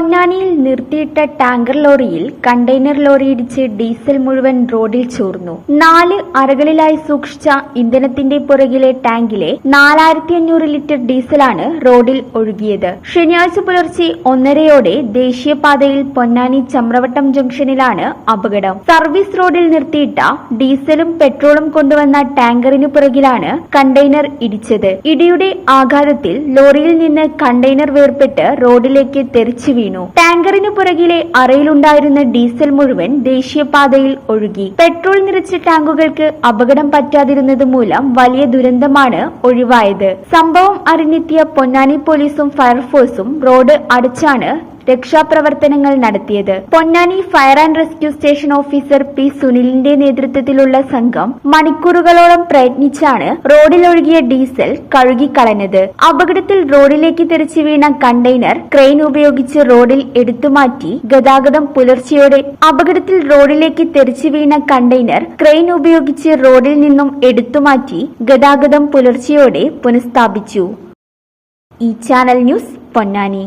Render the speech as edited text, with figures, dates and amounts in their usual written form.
പൊന്നാനിയിൽ നിർത്തിയിട്ട ടാങ്കർ ലോറിയിൽ കണ്ടെയ്നർ ലോറിയിടിച്ച് ഡീസൽ മുഴുവൻ റോഡിൽ ചോർന്നു. 4 അറകളിലായി സൂക്ഷിച്ച ഇന്ധനത്തിന്റെ പുറകിലെ ടാങ്കിലെ 4500 ലിറ്റർ ഡീസലാണ് റോഡിൽ ഒഴുകിയത്. ശനിയാഴ്ച പുലർച്ചെ 1:30 ദേശീയപാതയിൽ പൊന്നാനി ചമ്രവട്ടം ജംഗ്ഷനിലാണ് അപകടം. സർവീസ് റോഡിൽ നിർത്തിയിട്ട ഡീസലും പെട്രോളും കൊണ്ടുവന്ന ടാങ്കറിനു പുറകിലാണ് കണ്ടെയ്നർ ഇടിച്ചത്. ഇടിയുടെ ആഘാതത്തിൽ ലോറിയിൽ നിന്ന് കണ്ടെയ്നർ വേർപെട്ട് റോഡിലേക്ക് തെറിച്ചു വീണു. ടാങ്കറിനു പുറകിലെ അറയിലുണ്ടായിരുന്ന ഡീസൽ മുഴുവൻ ദേശീയപാതയിൽ ഒഴുകി. പെട്രോൾ നിറച്ച ടാങ്കുകൾക്ക് അപകടം പറ്റാതിരുന്നത് മൂലം വലിയ ദുരന്തമാണ് ഒഴിവായത്. സംഭവം അറിഞ്ഞെത്തിയ പൊന്നാനി പോലീസും ഫയർഫോഴ്സും റോഡ് അടച്ചാണ് രക്ഷാപ്രവർത്തനങ്ങൾ നടത്തിയത്. Ponnani fire and rescue station officer P സുനിലിന്റെ നേതൃത്വത്തിലുള്ള സംഘം മണിക്കൂറുകളോളം പ്രയത്നിച്ചാണ് റോഡിലൊഴുകിയ ഡീസൽ കഴുകിക്കളഞ്ഞത്. അപകടത്തിൽ റോഡിലേക്ക് തെറിച്ചു വീണ കണ്ടെയ്നർ ക്രെയിൻ ഉപയോഗിച്ച് റോഡിൽ എടുത്തുമാറ്റി ഗതാഗതം പുലർച്ചെയോടെ റോഡിൽ നിന്നും എടുത്തുമാറ്റി ഗതാഗതം പുലർച്ചെയോടെ പുനഃസ്ഥാപിച്ചു. ഈ ചാനൽ ന്യൂസ് പൊന്നാനി.